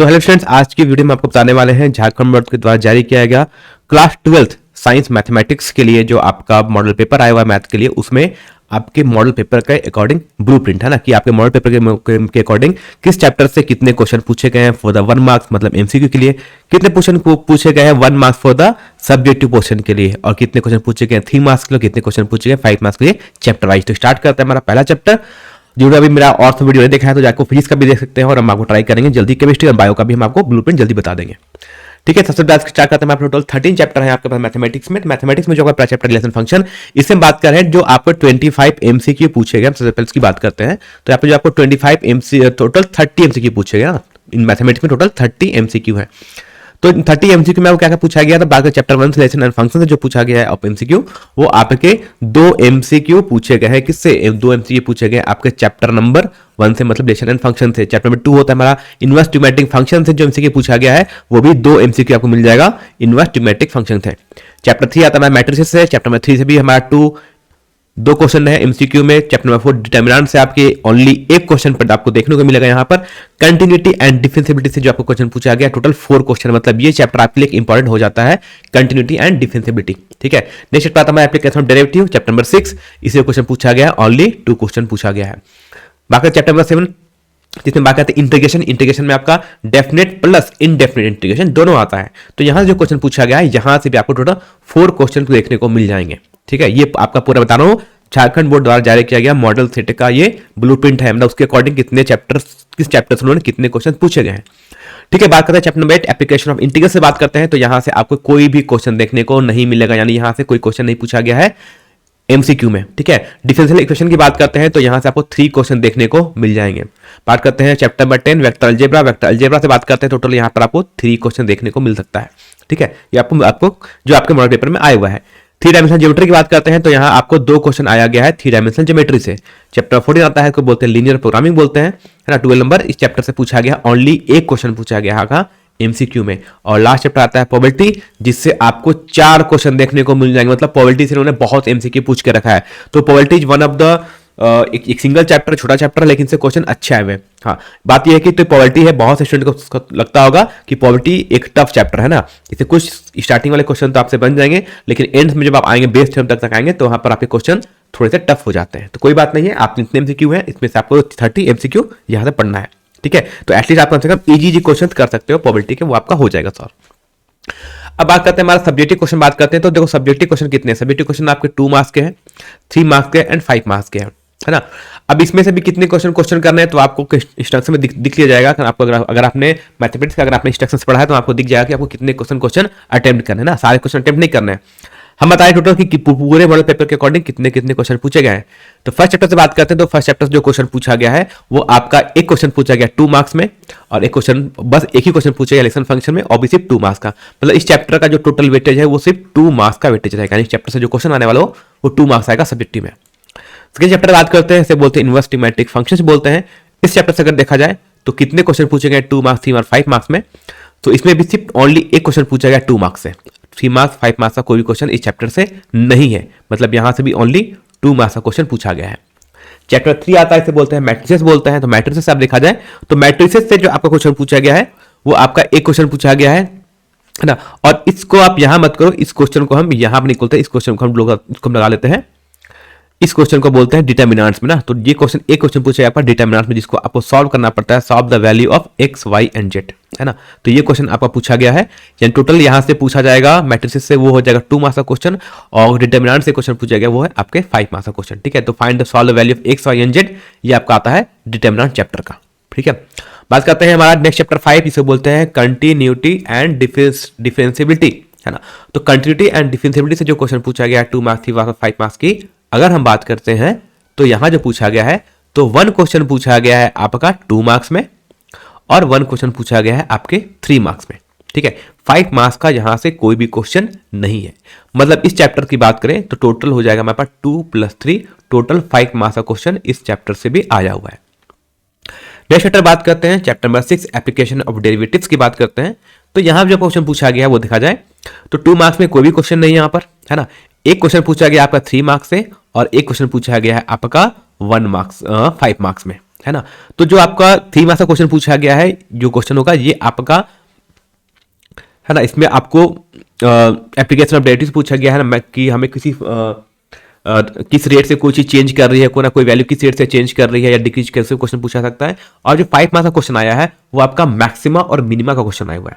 तो hello students, आज की वीडियो में आपको बताने वाले हैं झारखंड बोर्ड के द्वारा जारी किया गया क्लास 12th साइंस मैथमेटिक्स के लिए जो आपका मॉडल पेपर आया हुआ है मैथ के लिए, उसमें आपके मॉडल पेपर के अकॉर्डिंग ब्लूप्रिंट है ना कि आपके मॉडल पेपर के अकॉर्डिंग किस चैप्टर से कितने क्वेश्चन पूछे गए हैं फॉर द 1 मार्क्स मतलब एमसीक्यू के लिए, कितने क्वेश्चन पूछे गए हैं 1 marks for the subjective portion के लिए, और कितने क्वेश्चन पूछे गए 3 मार्क्स के लिए, कितने क्वेश्चन पूछे गए 5 मार्क्स के लिए चैप्टर वाइज। तो स्टार्ट करते हैं हमारा पहला चैप्टर। जो अभी मेरा और वीडियो नहीं देखा है तो जाकर फिजिक्स का भी देख सकते हैं, और हम आपको ट्राई करेंगे जल्दी। केमिस्ट्री और बायो का भी हम आपको ब्लूप्रिंट जल्दी बता देंगे। ठीक है, सबसे पहले स्टार्ट करते हैं। टोटल 13 चैप्टर है आपके पास मैथमेटिक्स में जो आपका चैप्टर रिलेशन फंक्शन, इससे हम बात कर रहे हैं जो आपको 25 एमसीक्यू पूछे गए। हम सबसे पहले इसकी बात करते हैं। तो यहाँ पे जो आपको 25 एमसी टोटल 30 एमसीक्यू पूछे गए ना, इन मैथमेटिक्स में टोटल 30 एमसीक्यू है। तो 30 एमसीक्यू में आपको क्या क्या पूछा गया था, बाकी चैप्टर 1 रिलेशन एंड फंक्शन से जो पूछा गया है ऑफ एमसीक्यू, वो आपके 2 एमसीक्यू पूछे गए हैं। किससे? 2 एमसीक्यू पूछे गए आपके चैप्टर नंबर 1 से, मतलब रिलेशन एंड फंक्शन से। चैप्टर नंबर 2 होता है हमारा इनवर्स ट्रिमेटिक फंक्शन से, जो एमसीक्यू पूछा गया है वो भी 2 एमसीक्यू आपको मिल जाएगा इनवर्स ट्रिमेटिक फंक्शन से। चैप्टर 3 आता है हमारा मैट्रिसेस से। चैप्टर नंबर 3 से भी हमारा 2 क्वेश्चन है एमसीक्यू में। चैप्टर नंबर 4 डिटरमिनेंट से आपके ओनली एक क्वेश्चन पर आपको देखने को मिलेगा यहाँ पर। कंटिन्यूटी एंड डिफरेंशिएबिलिटी से जो आपको क्वेश्चन पूछा गया, टोटल 4 क्वेश्चन, मतलब ये चैप्टर आपके लिए इंपॉर्टेंट हो जाता है, कंटिन्यूटी एंड डिफरेंशिएबिलिटी। ठीक है, नेक्स्ट चैप्टर आता है application of derivative, chapter number 6। इसे क्वेश्चन पूछा गया, ओनली 2 क्वेश्चन पूछा गया है। बाकी चैप्टर नंबर 7 जिसमें बात करते हैं इंटीग्रेशन। इंटीग्रेशन में आपका डेफिनेट प्लस इनडेफिनेट इंटीग्रेशन दोनों आता है। तो यहां जो क्वेश्चन पूछा गया है, यहां से भी आपको टोटल 4 क्वेश्चन देखने को मिल जाएंगे। ठीक है, ये आपका पूरा बता रहा हूं, झारखंड बोर्ड द्वारा जारी किया गया मॉडल सेट का ये ब्लूप्रिंट है, मतलब उसके अकॉर्डिंग कितने चैप्टर्स, किस चैप्टर से उन्होंने कितने क्वेश्चन पूछे गए हैं। ठीक है, बात करते हैं chapter number 8 application of integral से बात करते हैं। तो यहां से आपको कोई भी क्वेश्चन देखने को नहीं मिलेगा, यानी यहां से कोई क्वेश्चन नहीं पूछा गया है एमसीक्यू में। ठीक है, डिफरेंशियल इक्वेशन की बात करते हैं तो यहां से आपको 3 क्वेश्चन देखने को मिल जाएंगे। बात करते हैं chapter number 10 vector algebra. Vector algebra से बात करते हैं, टोटल यहां पर आपको 3 क्वेश्चन देखने को मिल सकता है। ठीक है, ये आपको जो आपके मॉडल पेपर में आया हुआ है। 3 डायमेंशनल ज्योमेट्री की बात करते हैं तो यहाँ आपको 2 क्वेश्चन आया गया है 3 डायमेंशनल ज्योमेट्री से। चैप्टर 14 आता है, को बोलते हैं लीनियर प्रोग्रामिंग बोलते हैं, है ना। 12 नंबर इस चैप्टर से पूछा गया, ओनली एक क्वेश्चन पूछा गया है एमसीक्यू में। और लास्ट चैप्टर आता है प्रोबेबिलिटी, जिससे आपको 4 क्वेश्चन देखने को मिल जाएंगे, मतलब प्रोबेबिलिटी से उन्होंने बहुत एमसीक्यू पूछ के रखा है। तो probability is one of the एक सिंगल चैप्टर, छोटा चैप्टर है, लेकिन से क्वेश्चन अच्छे आए हुए। हाँ, बात यह है कि तो प्रोबेबिलिटी है, बहुत से स्टूडेंट को लगता होगा कि प्रोबेबिलिटी एक टफ चैप्टर है ना, इससे कुछ स्टार्टिंग वाले क्वेश्चन तो आपसे बन जाएंगे, लेकिन एंड में जब आप आएंगे बेस थ्योरम तक आएंगे तो वहां पर आपके क्वेश्चन थोड़े से टफ हो जाते हैं। तो कोई बात नहीं है, आप जितने एमसीक्यू है इसमें से आपको 30 एमसीक्यू यहां से पढ़ना है। ठीक है, तो एटलीस्ट आप कम से कम इजी क्वेश्चन कर सकते हो प्रोबेबिलिटी के, वो आपका हो जाएगा सर। अब बात करते हैं हमारा सब्जेक्टिव क्वेश्चन बात करते हैं। तो देखो सब्जेक्टिव क्वेश्चन कितने हैं, सब्जेक्टिव क्वेश्चन आपके 2 मार्क्स के हैं, 3 मार्क्स के एंड 5 मार्क्स के हैं, है ना। अब इसमें से भी कितने क्वेश्चन करने हैं तो आपको इंस्ट्रक्शन में दिख लिया जाएगा। आपको अगर आपने मैथमेटिक्स का अगर आपने इंस्ट्रक्शंस पढ़ा है तो आपको दिख जाएगा कि आपको कितने क्वेश्चन अटेम्प्ट करने हैं ना, सारे क्वेश्चन अटेम्प्ट नहीं करने हैं। हम बताएं टोटल कि पूरे मॉडल पेपर के अकॉर्डिंग कितने क्वेश्चन पूछे गए हैं। तो फर्स्ट चैप्टर से बात करते हैं। तो फर्स्ट चैप्टर से जो क्वेश्चन पूछा गया है वो आपका एक क्वेश्चन पूछा गया 2 मार्क्स में, और एक क्वेश्चन बस एक ही क्वेश्चन पूछा गया रिलेशन फंक्शन में, और भी सिर्फ 2 मार्क्स का। मतलब इस चैप्टर का जो टोटल वेटेज है वो सिर्फ 2 मार्क्स का वेटेज रहेगा, इस चैप्टर से जो क्वेश्चन आने वाला हो वो 2 मार्क्स आएगा सब्जेक्टिव में। सेकंड चैप्टर बात करते हैं, इसे बोलते हैं इनवर्स ट्रिमेटिक फंक्शंस बोलते हैं। इस चैप्टर से अगर देखा जाए तो कितने क्वेश्चन पूछे गए 2 मार्क्स, 3 और 5 मार्क्स में। तो इसमें भी सिर्फ ओनली एक क्वेश्चन पूछा गया 2 मार्क्स से, 3 मार्क्स 5 मार्क्स का कोई भी क्वेश्चन इस चैप्टर से नहीं है, मतलब यहां से भी ओनली 2 मार्क्स का क्वेश्चन पूछा गया है। चैप्टर 3 आता है, इसे बोलते हैं मैट्रिसेस बोलते हैं। तो मैट्रिसेस से आप देखा जाए तो मैट्रिसेस से जो आपका क्वेश्चन पूछा गया है वो आपका एक क्वेश्चन पूछा गया है ना। और इसको आप यहां मत करो, इस क्वेश्चन को हम यहां पर नहीं खोलते, इस क्वेश्चन को हम लगा लेते हैं, इस क्वेश्चन को बोलते हैं डिटरमिनेंट्स में ना। तो ये क्वेश्चन एक क्वेश्चन पूछा गया डिटरमिनेंट्स में, जिसको आपको सॉल्व करना पड़ता है, solve the value of x y and z, है ना। तो ये क्वेश्चन आपका पूछा गया है, यानी टोटल यहां से पूछा जाएगा मैट्रिसेस से वो हो जाएगा 2 मार्क्स का क्वेश्चन, और डिटरमिनेंट से क्वेश्चन पूछा गया वो है आपके 5 मार्क्स का क्वेश्चन। ठीक है, तो find the solve the value of x y and z, ये आपका आता है डिटरमिनेंट चैप्टर का। ठीक है, बात करते हैं हमारा नेक्स्ट चैप्टर 5, इसे बोलते हैं कंटिन्यूटी एंड डिफरेंशिएबिलिटी, है ना। तो कंटिन्यूटी एंड डिफरेंशिएबिलिटी से जो क्वेश्चन पूछा गया 2 मार्क्स, 3 मार्क्स, 5 मार्क्स की अगर हम बात करते हैं तो यहां जो पूछा गया है तो 1 क्वेश्चन पूछा गया है आपका 2 मार्क्स में, और 1 क्वेश्चन पूछा गया है आपके 3 मार्क्स में। ठीक है, 5 मार्क्स का यहां से कोई भी क्वेश्चन नहीं है। मतलब इस चैप्टर की बात करें तो टोटल हो जाएगा हमारे पास 2 + 3, टोटल 5 मार्क्स का क्वेश्चन इस चैप्टर से भी आया हुआ है। नेक्स्ट चैप्टर बात करते हैं, chapter number 6 application of derivatives की बात करते हैं। तो यहां जो क्वेश्चन पूछा गया है वो देखा जाए तो 2 मार्क्स में कोई भी क्वेश्चन नहीं है यहां पर, है ना। एक क्वेश्चन पूछा गया आपका 3 मार्क्स से, और एक क्वेश्चन पूछा गया है आपका 1 मार्क्स 5 मार्क्स में। है ना। तो जो आपका 3 मार्क्स का क्वेश्चन पूछा गया है, जो क्वेश्चन होगा ये आपका, है ना, इसमें आपको एप्लीकेशन ऑफ डेरिवेटिव्स पूछा गया है ना, कि हमें किस रेट से कोई चीज चेंज कर रही है, कोई ना कोई वैल्यू किस रेट से चेंज कर रही है या डिक्रीज कैसे क्वेश्चन पूछा सकता है। और जो 5 मार्क्स का क्वेश्चन आया है वो आपका मैक्सिमा और मिनिमा का क्वेश्चन आया हुआ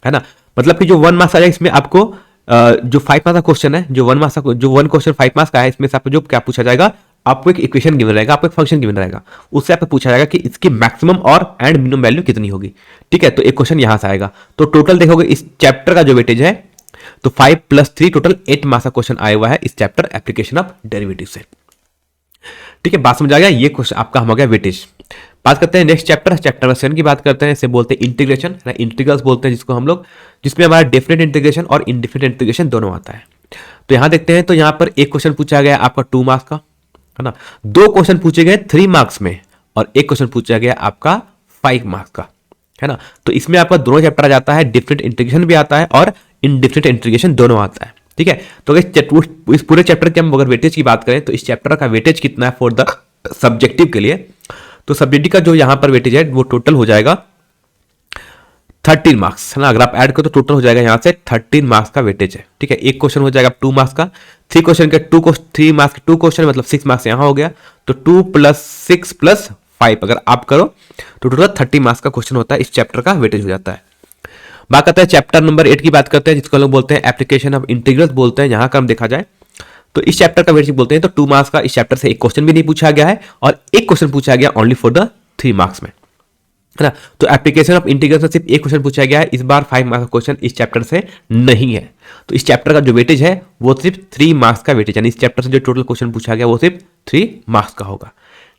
है ना। मतलब कि जो 1 मार्क्स आया इसमें आपको जो 5 मार्क्स का क्वेश्चन है, जो 1 क्वेश्चन 5 मार्क्स का है, इसमें से आपको जो क्या पूछा जाएगा, आपको एक इक्वेशन गिवन रहेगा, आपको एक फंक्शन गिवन रहेगा, उससे आपको पूछा जाएगा कि इसकी मैक्सिमम और एंड मिनिमम वैल्यू कितनी होगी। ठीक है, तो एक क्वेश्चन यहां से आएगा। तो टोटल देखोगे इस चैप्टर का जो वेटेज है, तो 5 + 3 टोटल 8 मार्क्स का क्वेश्चन आया हुआ है इस चैप्टर एप्लीकेशन ऑफ डेरिवेटिव से। ठीक है, बात समझ आ गया। ये क्वेश्चन आपका हो गया वेटेज। बात करते हैं नेक्स्ट चैप्टर नंबर 7 की बात करते हैं। इसे बोलते हैं इंटीग्रेशन, इंटीग्रल्स बोलते हैं जिसको हम लोग, जिसमें हमारा डेफिनेट इंटीग्रेशन और इनडेफिनेट इंटीग्रेशन दोनों आता है। तो यहां देखते हैं, तो यहां पर एक क्वेश्चन पूछा गया आपका 2 मार्क्स का, है ना। 2 क्वेश्चन पूछे गए 3 मार्क्स में और एक क्वेश्चन पूछा गया आपका 5 मार्क्स का, है ना। तो इसमें आपका दोनों चैप्टर आ जाता है, डिफरेंट इंटीग्रेशन भी आता है और इनडिफरेंट इंटीग्रेशन दोनों आता है। ठीक है, तो इस पूरे चैप्टर के हम अगर वेटेज की बात करें तो इस चैप्टर का वेटेज कितना है फॉर द सब्जेक्टिव के लिए, तो सब्जेक्टिव का जो यहां पर वेटेज है वो टोटल हो जाएगा 13 मार्क्स, है ना। अगर आप ऐड करो तो टोटल हो जाएगा यहां से 13 मार्क्स का वेटेज है। ठीक है, एक क्वेश्चन हो जाएगा 2 मार्क्स का, 3 क्वेश्चन के 3 मार्क्स के 2 क्वेश्चन मतलब 6 मार्क्स यहां हो गया, तो 2 + 6 + 5 अगर आप करो तो टोटल 30 मार्क्स का क्वेश्चन होता है, इस चैप्टर का वेटेज हो जाता है। बात करते हैं चैप्टर नंबर 8 की बात करते हैं, जिसको लोग बोलते हैं एप्लीकेशन ऑफ इंटीग्रल्स बोलते हैं। यहां का हम देखा जाए तो इस चैप्टर का वेटेज बोलते हैं, तो 2 मार्क्स का इस चैप्टर से एक क्वेश्चन भी नहीं पूछा गया है और एक क्वेश्चन पूछा गया ओनली फॉर द 3 मार्क्स में, है ना। तो एप्लीकेशन ऑफ इंटीग्रल से सिर्फ एक क्वेश्चन पूछा गया है, इस बार 5 मार्क्स का क्वेश्चन इस चैप्टर से नहीं है। तो इस चैप्टर का जो वेटेज है वो सिर्फ 3 मार्क्स का वेटेज, यानी इस चैप्टर से जो टोटल क्वेश्चन पूछा गया वो सिर्फ 3 मार्क्स का होगा।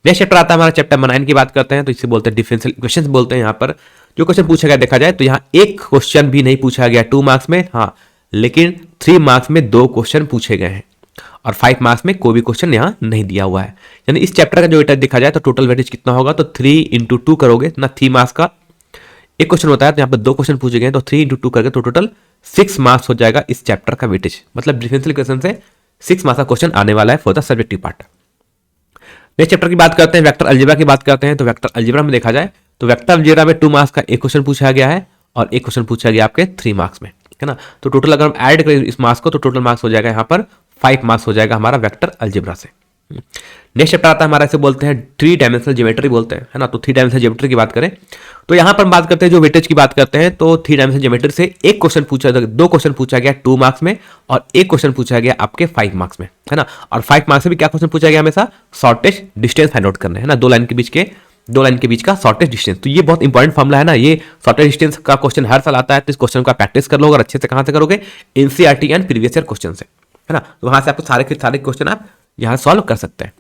नेक्स्ट चैप्टर आता है हमारा चैप्टर 9 की बात करते हैं, तो इसे बोलते हैं डिफरेंशियल इक्वेशंस बोलते हैं। यहाँ पर जो क्वेश्चन पूछा गया देखा जाए तो यहाँ एक क्वेश्चन भी नहीं पूछा गया 2 मार्क्स में, हाँ, लेकिन 3 मार्क्स में 2 क्वेश्चन पूछे गए हैं और 5 मार्क्स में कोई भी क्वेश्चन यहाँ नहीं दिया हुआ है। यानी इस चैप्टर का जो वेटेज देखा जाए तो टोटल वेटेज कितना होगा, तो 3 × 2 करोगे ना, 3 मार्क्स का एक क्वेश्चन होता है, तो यहाँ पर 2 क्वेश्चन पूछे गए तो 3 × 2 करके तो टोटल 6 मार्क्स हो जाएगा इस चैप्टर का वेटेज। मतलब डिफरेंशियल इक्वेशन से 6 मार्क्स का क्वेश्चन आने वाला है for the subjective part. Next chapter की बात करते हैं, वेक्टर अलजेब्रा की बात करते हैं। तो वेक्टर अलजेब्रा में देखा जाए तो वेक्टर अलजेब्रा में 2 मार्क्स का एक क्वेश्चन पूछा गया है और एक क्वेश्चन पूछा गया आपके 3 मार्क्स में, है ना। तो टोटल अगर हम ऐड करें इस मार्क्स को तो टोटल मार्क्स हो जाएगा यहाँ पर 5 मार्क्स हो जाएगा हमारा वेक्टर अलजेब्रा से। नेक्स्ट चैप्टर आता है हमारा, इसे बोलते हैं 3 डायमेंशनल ज्योमेट्री बोलते हैं, है ना। तो 3 डायमेंशनल ज्योमेट्री की बात करें तो यहाँ पर हम बात करते हैं जो वेटेज की बात करते हैं, तो 3 डायमेंशनल ज्योमेट्री से एक क्वेश्चन पूछा, 2 क्वेश्चन पूछा गया 2 मार्क्स में और एक क्वेश्चन पूछा गया आपके 5 मार्क्स में, है ना। और 5 मार्क्स में भी क्या क्वेश्चन पूछा गया, हमेशा शॉर्टेस्ट डिस्टेंस फाइंड आउट करना है ना, 2 लाइन के बीच का शॉर्टेस्ट डिस्टेंस। तो ये बहुत इंपॉर्टेंट फॉर्मूला है ना, ये शॉर्टेस्ट डिस्टेंस का क्वेश्चन हर साल आता है, तो इस क्वेश्चन का प्रैक्टिस कर लो और अच्छे से कहां से करोगे, NCERT and previous year question से, है ना। तो वहां से आपको सारे क्वेश्चन आप यहां सॉल्व कर सकते हैं।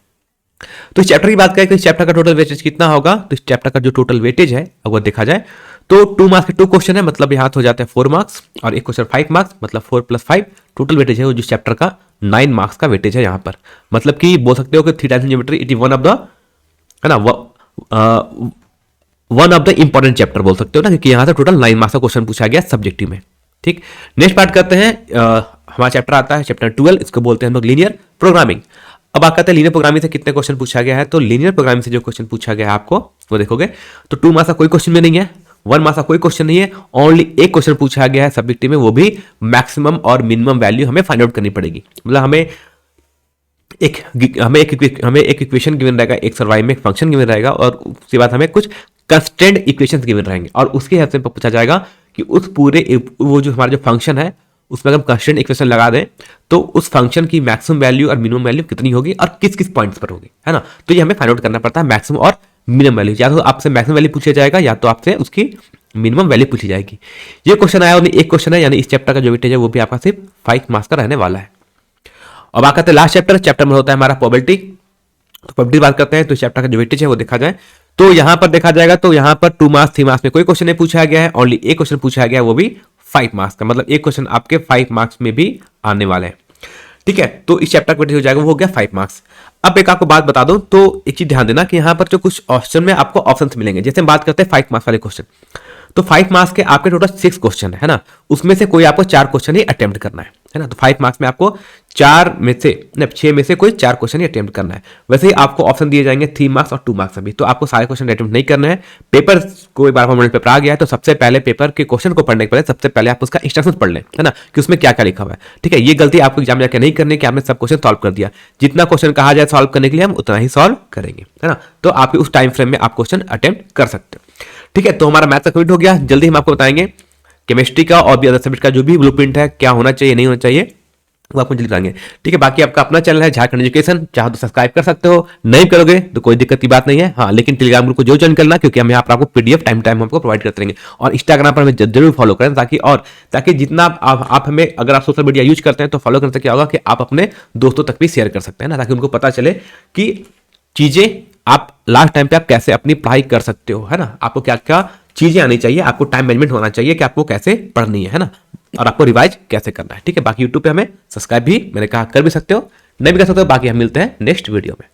तो इस चैप्टर की बात करें तो इस चैप्टर का टोटल वेटेज कितना होगा, तो इस चैप्टर का जो टोटल वेटेज है अगर देखा जाए तो 2 मार्क्स के 2 क्वेश्चन है, मतलब यहाँ हो जाते हैं 4 मार्क्स और एक क्वेश्चन 5 मार्क्स, मतलब 4 + 5 टोटल वेटेज है वो जिस चैप्टर का 9 मार्क्स का वेटेज है यहाँ पर। मतलब कि बोल सकते हो कि 3 dimensional geometry it is one of the, है ना, one of the important chapter बोल सकते हो ना, क्योंकि यहाँ से टोटल 9 मार्क्स का क्वेश्चन पूछा गया सब्जेक्टिव में। ठीक, नेक्स्ट पार्ट करते हैं, हमारा चैप्टर आता है चैप्टर 12, इसको बोलते हैं हम लोग लीनियर प्रोग्रामिंग। अब बात करते हैं लीनियर प्रोग्रामिंग से कितने क्वेश्चन पूछा गया है, तो लीनियर प्रोग्रामिंग से जो क्वेश्चन पूछा गया है आपको वो देखोगे तो 2 मार्क्स का कोई क्वेश्चन भी नहीं है, 1 मार्क्स का कोई क्वेश्चन नहीं है, ओनली एक क्वेश्चन पूछा गया है सब्जेक्टिव में, वो भी मैक्सिमम और मिनिमम वैल्यू हमें फाइंड आउट करनी पड़ेगी। मतलब हमें एक इक्वेशन गिवन रहेगा, एक सर्वाइव में एक फंक्शन गिवन रहेगा और उसके बाद हमें कुछ कंस्टेंट इक्वेशंस गिवन रहेंगे और उसके हिसाब से पूछा जाएगा कि उस पूरे वो जो हमारा जो फंक्शन है उसमें अगर हम कंस्टेंट इक्वेशन लगा दें तो उस फंक्शन की मैक्सिमम वैल्यू और मिनिमम वैल्यू कितनी होगी और किस किस पॉइंट्स पर होगी, है ना। तो ये हमें फाइंड आउट करना पड़ता है मैक्सिमम और मिनिमम वैल्यू, या तो आपसे मैक्सिमम वैल्यू पूछा जाएगा या तो आपसे उसकी मिनिमम वैल्यू पूछी जाएगी। ये क्वेश्चन आया ओनली एक क्वेश्चन है, यानी इस चैप्टर का जो वेटेज है वो भी आपका सिर्फ 5 मार्क्स का रहने वाला है। अब बात करते हैं लास्ट चैप्टर में होता है हमारा प्रोबेबिलिटी। तो प्रोबेबिलिटी बात करते हैं तो इस चैप्टर का जो वेटेज है वो देखा जाए तो यहां पर देखा जाएगा तो यहां पर 2 मार्क्स 3 मार्क्स में कोई क्वेश्चन नहीं पूछा गया है, ओनली एक क्वेश्चन पूछा गया है वो भी 5 मार्क्स का, मतलब एक क्वेश्चन आपके 5 मार्क्स में भी आने वाले हैं। ठीक है, तो इस चैप्टर का वेटेज हो जाएगा वो हो गया 5 मार्क्स। अब एक आपको बात बता दूं तो एक चीज ध्यान देना कि यहां पर जो कुछ ऑप्शन में आपको ऑप्शंस मिलेंगे, जैसे हम बात करते हैं 5 मार्क्स वाले क्वेश्चन, तो 5 मार्क्स के आपके टोटल 6 क्वेश्चन है ना, उसमें से कोई आपको 4 क्वेश्चन ही अटेम्प्ट करना है। है ना। तो 5 मार्क्स में आपको 6 में से कोई 4 क्वेश्चन अटेम्प्ट करना है। वैसे ही आपको ऑप्शन दिए जाएंगे 3 मार्क्स और 2 मार्क्स अभी, तो आपको सारे क्वेश्चन अटेम्प्ट नहीं करना है। पेपर कोई बार मॉडल पेपर आ गया है तो सबसे पहले पेपर के क्वेश्चन को पढ़ने के पहले सबसे पहले आप उसका इंस्ट्रक्शन पढ़ लें, है ना, कि उसमें क्या क्या लिखा हुआ है। ठीक है, ये गलती आपको एग्जाम में जाकर नहीं करनी कि आपने सब क्वेश्चन सॉल्व कर दिया। जितना क्वेश्चन कहा जाए सॉल्व करने के लिए हम उतना ही सॉल्व करेंगे, है ना। तो आप उस टाइम फ्रेम में आप क्वेश्चन अटेम्प्ट कर सकते हो। ठीक है, तो हमारा मैथ का कंप्लीट हो गया। जल्दी हम आपको बताएंगे केमिस्ट्री का और भी अदर सब्जेक्ट का जो भी ब्लूप्रिंट है, क्या होना चाहिए नहीं होना चाहिए, वो आपको जल्दी बताएंगे। ठीक है, बाकी आपका अपना चैनल है झारखंड एजुकेशन, चाहो तो सब्सक्राइब कर सकते हो, नहीं करोगे तो कोई दिक्कत की बात नहीं है। हाँ, लेकिन टेलीग्राम ग्रुप को जो ज्वाइन करना, क्योंकि हम यहाँ पर आपको पीडीएफ टाइम टाइम आपको प्रोवाइड करते रहेंगे। और इंस्टाग्राम पर हमें जरूर फॉलो करें, ताकि जितना आप हमें, अगर आप सोशल मीडिया यूज करते हैं तो फॉलो करने से क्या होगा कि आप अपने दोस्तों तक भी शेयर कर सकते हैं ना, ताकि उनको पता चले कि चीजें आप लास्ट टाइम पे आप कैसे अपनी पढ़ाई कर सकते हो, है ना। आपको क्या क्या चीजें आनी चाहिए, आपको टाइम मैनेजमेंट होना चाहिए कि आपको कैसे पढ़नी है ना, और आपको रिवाइज कैसे करना है। ठीक है, बाकी यूट्यूब पे हमें सब्सक्राइब भी मैंने कहा कर भी सकते हो, नहीं भी कर सकते हो। बाकी हम मिलते हैं नेक्स्ट वीडियो में।